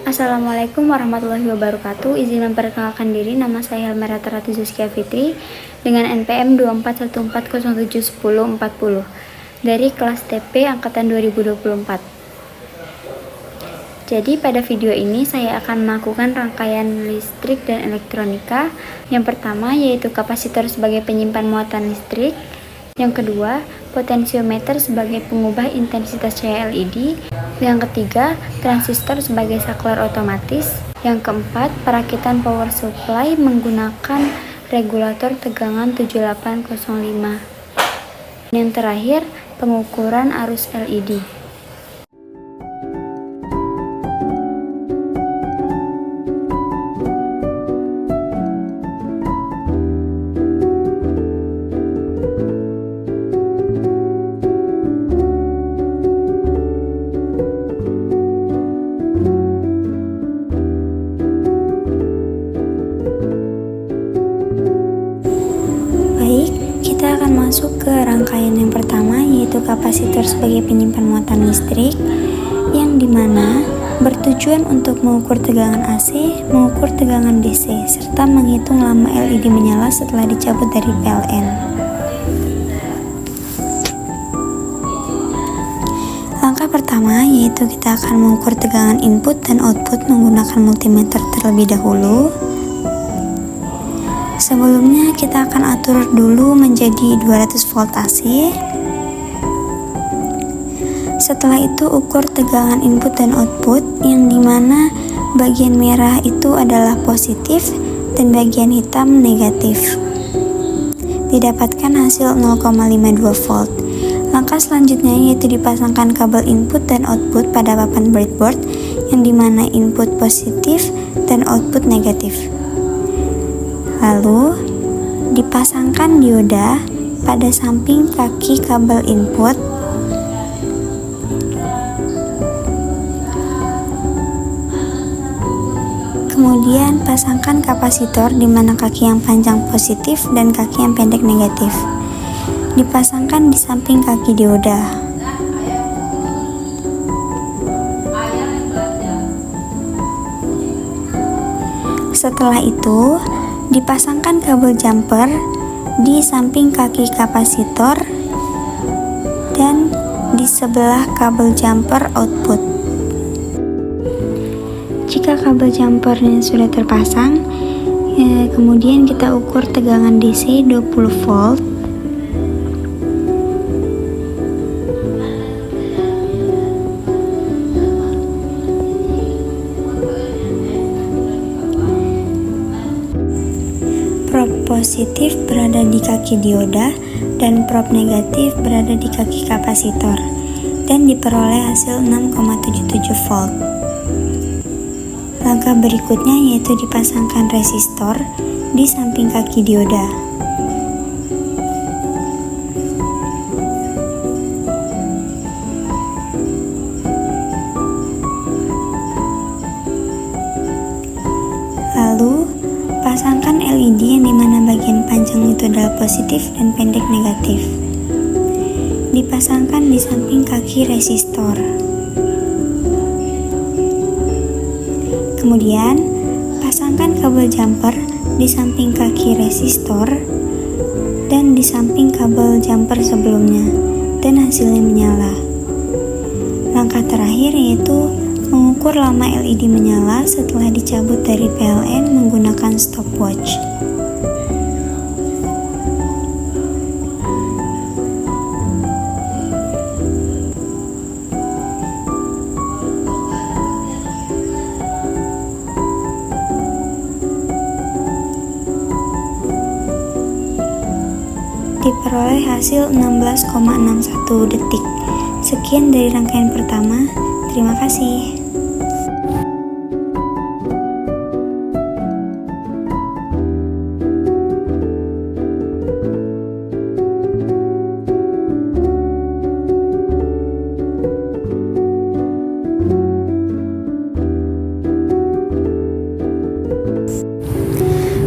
Assalamualaikum warahmatullahi wabarakatuh. Izin memperkenalkan diri, nama saya Helmerata Ratu Zuzkia Fitri dengan NPM 2414071040 dari kelas TP angkatan 2024. Jadi pada video ini saya akan melakukan rangkaian listrik dan elektronika. Yang pertama yaitu kapasitor sebagai penyimpan muatan listrik. Yang kedua, potensiometer sebagai pengubah intensitas cahaya LED. Yang ketiga, transistor sebagai saklar otomatis. Yang keempat, perakitan power supply menggunakan regulator tegangan 7805. Yang terakhir, pengukuran arus LED. Kita akan masuk ke rangkaian yang pertama, yaitu kapasitor sebagai penyimpan muatan listrik, yang dimana bertujuan untuk mengukur tegangan AC, mengukur tegangan DC, serta menghitung lama LED menyala setelah dicabut dari PLN. Langkah pertama yaitu kita akan mengukur tegangan input dan output menggunakan multimeter terlebih dahulu. Sebelumnya kita akan atur dulu menjadi 200 volt AC. Setelah itu ukur tegangan input dan output, yang dimana bagian merah itu adalah positif dan bagian hitam negatif. Didapatkan hasil 0,52 volt. Langkah selanjutnya yaitu dipasangkan kabel input dan output pada papan breadboard, yang dimana input positif dan output negatif. Lalu dipasangkan dioda pada samping kaki kabel input. Kemudian pasangkan kapasitor di mana kaki yang panjang positif dan kaki yang pendek negatif. Dipasangkan di samping kaki dioda. Setelah itu dipasangkan kabel jumper di samping kaki kapasitor dan di sebelah kabel jumper output. Jika kabel jumpernya sudah terpasang, kemudian kita ukur tegangan DC 20 volt. Prob positif berada di kaki dioda dan prob negatif berada di kaki kapasitor, dan diperoleh hasil 6,77 volt. Langkah berikutnya yaitu dipasangkan resistor di samping kaki dioda. Lalu pasangkan LED yang dimana bagian panjang itu adalah positif dan pendek negatif. Dipasangkan di samping kaki resistor. Kemudian pasangkan kabel jumper di samping kaki resistor dan di samping kabel jumper sebelumnya, dan hasilnya menyala. Langkah terakhir yaitu mengukur lama LED menyala setelah dicabut dari PLN menggunakan stopwatch. Diperoleh hasil 16,61 detik. Sekian dari rangkaian pertama. Terima kasih.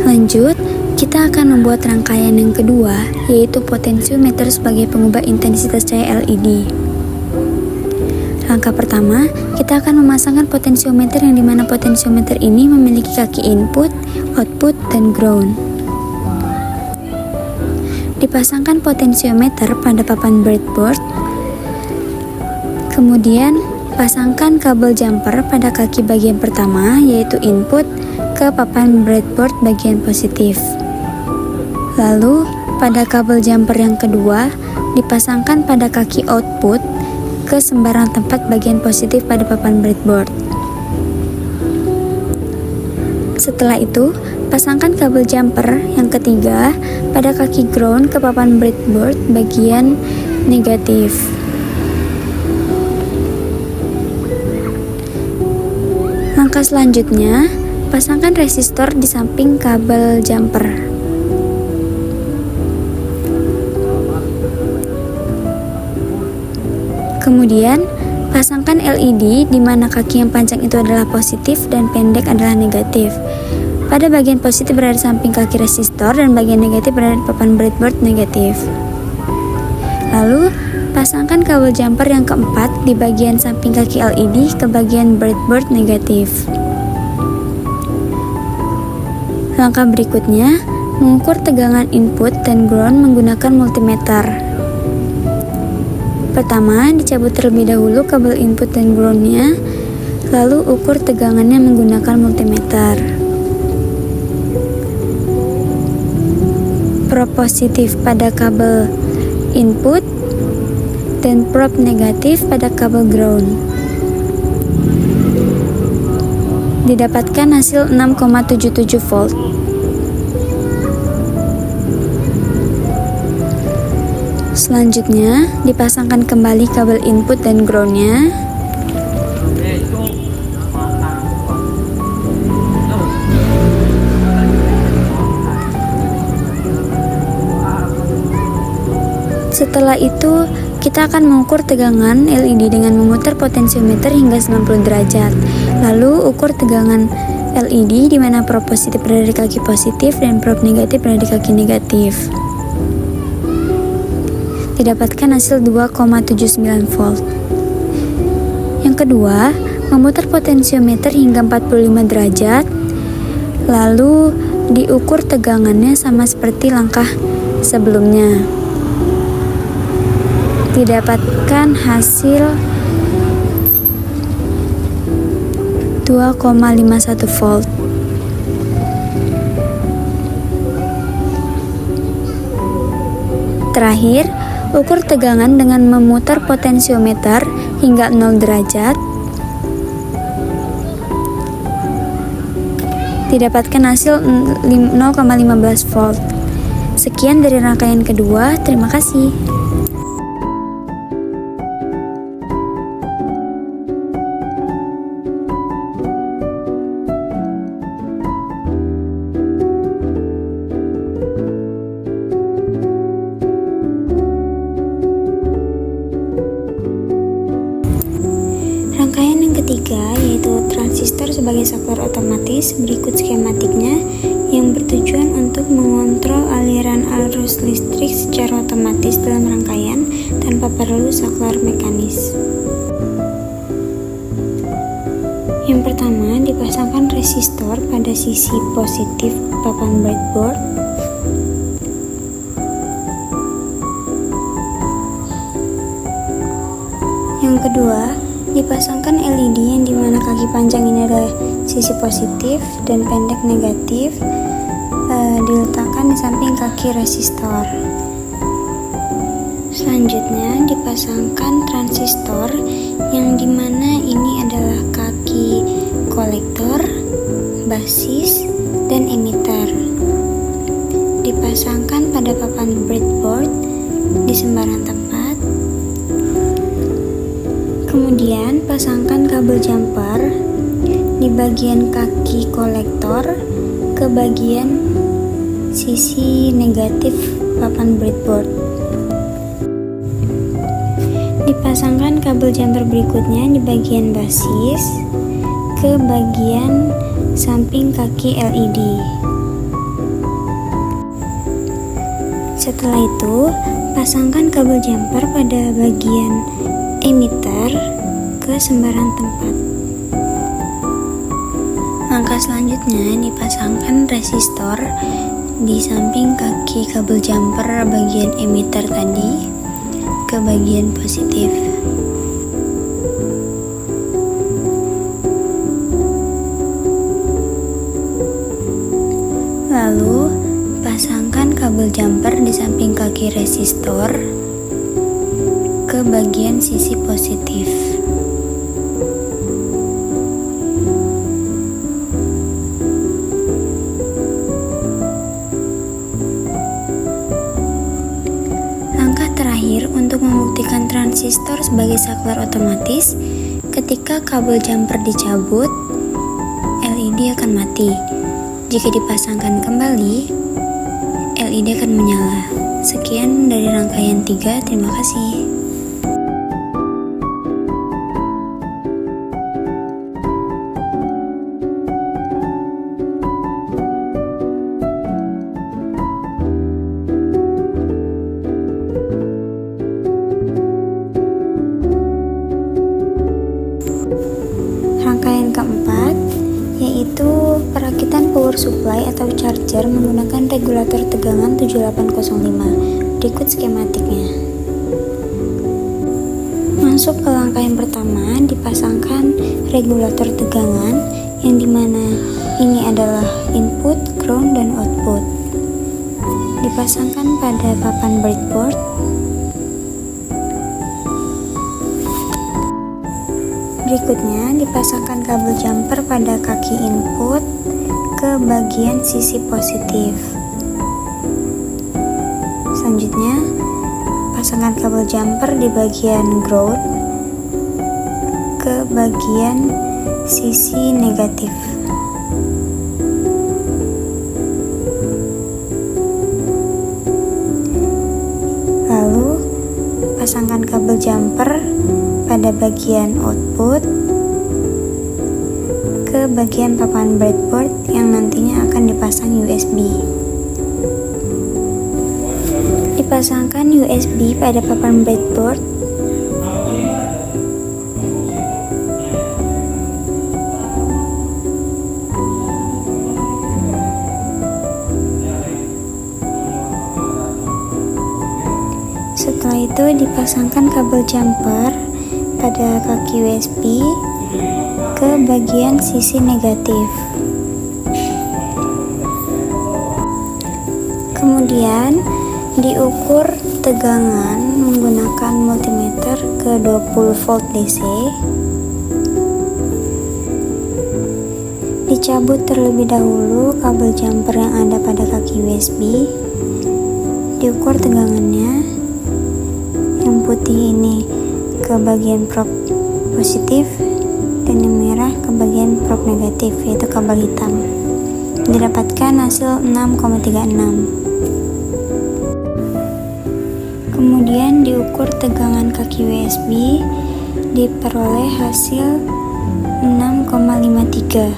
Lanjut, kita akan membuat rangkaian yang kedua, yaitu potensiometer sebagai pengubah intensitas cahaya LED. Langkah pertama, kita akan memasangkan potensiometer yang dimana potensiometer ini memiliki kaki input, output, dan ground. Dipasangkan potensiometer pada papan breadboard. Kemudian, pasangkan kabel jumper pada kaki bagian pertama, yaitu input, ke papan breadboard bagian positif. Lalu, pada kabel jumper yang kedua, dipasangkan pada kaki output ke sembarang tempat bagian positif pada papan breadboard. Setelah itu, pasangkan kabel jumper yang ketiga pada kaki ground ke papan breadboard bagian negatif. Langkah selanjutnya, pasangkan resistor di samping kabel jumper. Kemudian, pasangkan LED di mana kaki yang panjang itu adalah positif dan pendek adalah negatif. Pada bagian positif berada di samping kaki resistor dan bagian negatif berada di papan breadboard negatif. Lalu, pasangkan kabel jumper yang keempat di bagian samping kaki LED ke bagian breadboard negatif. Langkah berikutnya, mengukur tegangan input dan ground menggunakan multimeter. Pertama, dicabut terlebih dahulu kabel input dan ground-nya, lalu ukur tegangannya menggunakan multimeter. Probe positif pada kabel input dan probe negatif pada kabel ground. Didapatkan hasil 6,77 volt. Selanjutnya, dipasangkan kembali kabel input dan ground-nya. Setelah itu, kita akan mengukur tegangan LED dengan memutar potensiometer hingga 90 derajat. Lalu, ukur tegangan LED di mana probe positif berada di kaki positif dan probe negatif berada di kaki negatif. Didapatkan hasil 2,79 volt. Yang kedua, memutar potensiometer hingga 45 derajat, lalu diukur tegangannya sama seperti langkah sebelumnya. Didapatkan hasil 2,51 volt. Terakhir, ukur tegangan dengan memutar potensiometer hingga 0 derajat. Didapatkan hasil 0,15 volt. Sekian dari rangkaian kedua, terima kasih. Rangkaian yang ketiga yaitu transistor sebagai saklar otomatis. Berikut skematiknya yang bertujuan untuk mengontrol aliran arus listrik secara otomatis dalam rangkaian tanpa perlu saklar mekanis. Yang pertama, dipasangkan resistor pada sisi positif papan breadboard. Yang kedua, dipasangkan LED yang dimana kaki panjang ini adalah sisi positif dan pendek negatif, diletakkan di samping kaki resistor. Selanjutnya, dipasangkan transistor yang dimana ini adalah kaki kolektor, basis, dan emitter. Dipasangkan pada papan breadboard di sembarang tempat. Kemudian pasangkan kabel jumper di bagian kaki kolektor ke bagian sisi negatif papan breadboard. Dipasangkan kabel jumper berikutnya di bagian basis ke bagian samping kaki LED. Setelah itu, pasangkan kabel jumper pada bagian emitter ke sembarang tempat. Langkah selanjutnya, dipasangkan resistor di samping kaki kabel jumper bagian emitter tadi ke bagian positif. Lalu, pasangkan kabel jumper di samping kaki resistor ke bagian sisi positif. Langkah terakhir untuk membuktikan transistor sebagai saklar otomatis, ketika kabel jumper dicabut, LED akan mati. Jika dipasangkan kembali, LED akan menyala. Sekian dari rangkaian 3, terima kasih. Rangkaian keempat yaitu perakitan power supply atau charger menggunakan regulator tegangan 7805. Berikut skematiknya. Masuk ke langkah yang pertama, dipasangkan regulator tegangan yang dimana ini adalah input, ground, dan output. Dipasangkan pada papan breadboard. Berikutnya, dipasangkan kabel jumper pada kaki input ke bagian sisi positif. Selanjutnya, pasangkan kabel jumper di bagian ground ke bagian sisi negatif. Lalu, pasangkan kabel jumper pada bagian output ke bagian papan breadboard yang nantinya akan dipasang USB. Dipasangkan USB pada papan breadboard. Setelah itu dipasangkan kabel jumper pada kaki USB ke bagian sisi negatif. Kemudian diukur tegangan menggunakan multimeter ke 20 volt DC. Dicabut terlebih dahulu kabel jumper yang ada pada kaki USB. Diukur tegangannya. Yang putih ini ke bagian prob positif dan yang merah ke bagian prob negatif, yaitu kabel hitam. Didapatkan hasil 6,36. Kemudian diukur tegangan kaki USB, diperoleh hasil 6,53.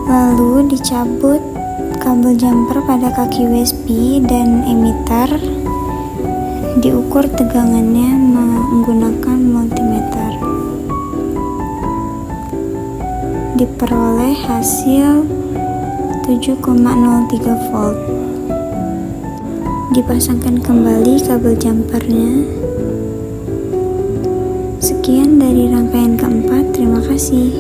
Lalu dicabut kabel jumper pada kaki USB dan emitter. Diukur tegangannya menggunakan multimeter. Diperoleh hasil 7,03 volt. Dipasangkan kembali kabel jumpernya. Sekian dari rangkaian keempat, terima kasih.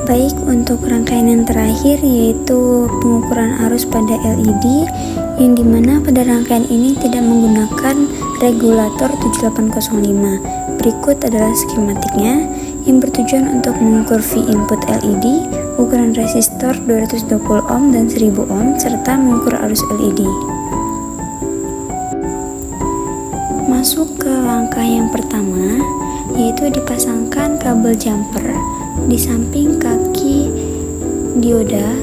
Baik, untuk rangkaian yang terakhir yaitu pengukuran arus pada LED, yang dimana pada rangkaian ini tidak menggunakan regulator 7805. Berikut adalah skematiknya yang bertujuan untuk mengukur V input LED, ukuran resistor 220 ohm dan 1000 ohm, serta mengukur arus LED. Masuk ke langkah yang pertama, yaitu dipasangkan kabel jumper di samping kaki dioda.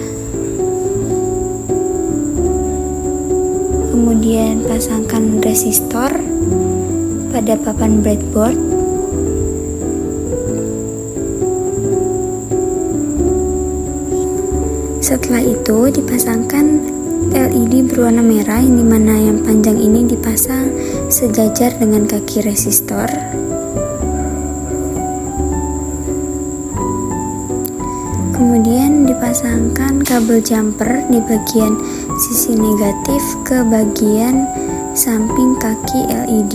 Kemudian pasangkan resistor pada papan breadboard. Setelah itu dipasangkan LED berwarna merah, yang dimana yang panjang ini dipasang sejajar dengan kaki resistor. Kemudian dipasangkan kabel jumper di bagian sisi negatif ke bagian samping kaki LED.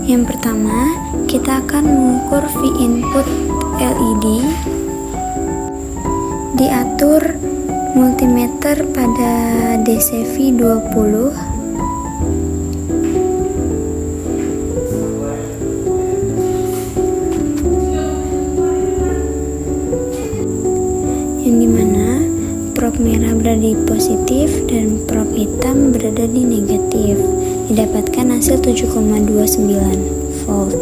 Yang pertama, kita akan mengukur V input LED. Diatur multimeter pada DCV 20. Yang dimana prob merah berada di positif dan prob hitam berada di negatif. Didapatkan hasil 7,29 volt.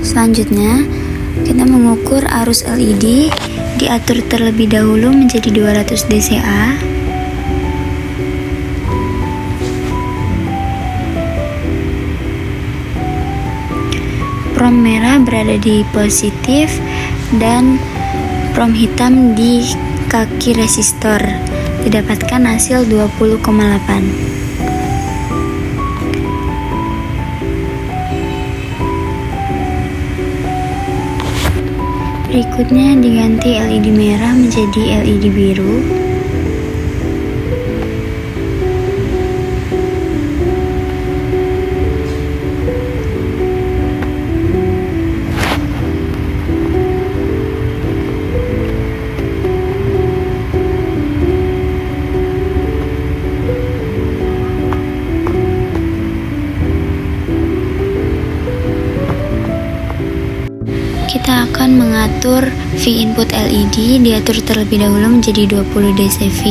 Selanjutnya kita mengukur arus LED. Diatur terlebih dahulu menjadi 200 dca. Prom merah berada di positif dan prom hitam di kaki resistor. Didapatkan hasil 20,8. Berikutnya diganti LED merah menjadi LED biru. Kita akan mengatur V input LED. Diatur terlebih dahulu menjadi 20 dcV.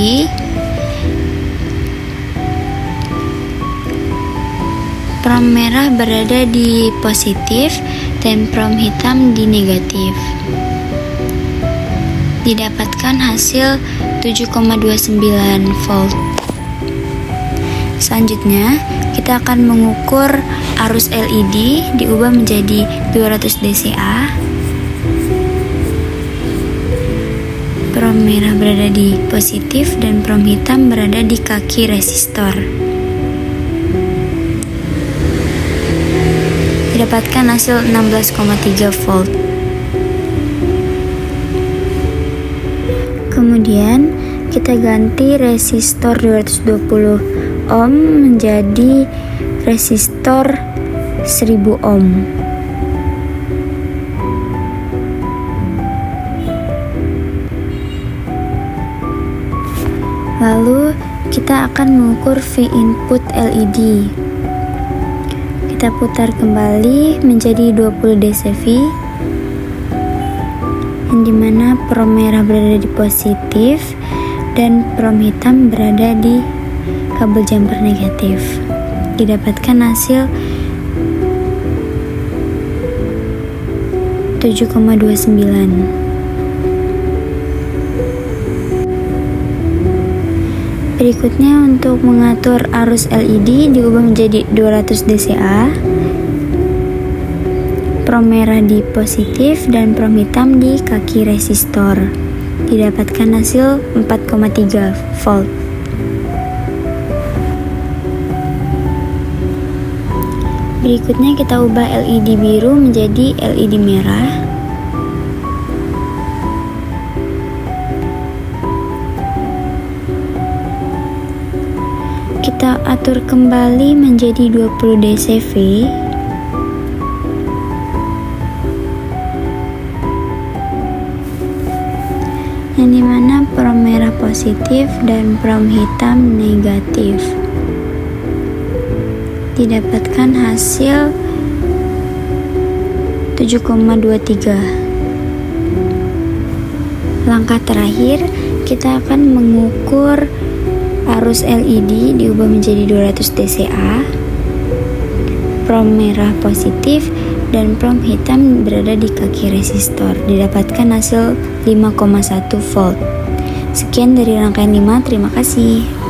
Prom merah berada di positif dan prom hitam di negatif. Didapatkan hasil 7,29 volt. Selanjutnya kita akan mengukur arus LED, diubah menjadi 200 dca. Prom merah berada di positif dan prom hitam berada di kaki resistor. Didapatkan hasil 16,3 volt. Kemudian kita ganti resistor 220 ohm menjadi resistor 1000 ohm. Lalu kita akan mengukur V input LED. Kita putar kembali menjadi 20 dcV, yang dimana prom merah berada di positif dan prom hitam berada di kabel jumper negatif. Didapatkan hasil 7,29. Berikutnya untuk mengatur arus LED, diubah menjadi 200 dca. Prom merah di positif dan prom hitam di kaki resistor. Didapatkan hasil 4,3 volt. Berikutnya kita ubah LED biru menjadi LED merah. Kita atur kembali menjadi 20 dcV. Yang dimana prom merah positif dan prom hitam negatif. Didapatkan hasil 7,23. Langkah terakhir, kita akan mengukur arus LED, diubah menjadi 200 dca. Prom merah positif dan prom hitam berada di kaki resistor. Didapatkan hasil 5,1 volt. Sekian dari rangkaian 5, terima kasih.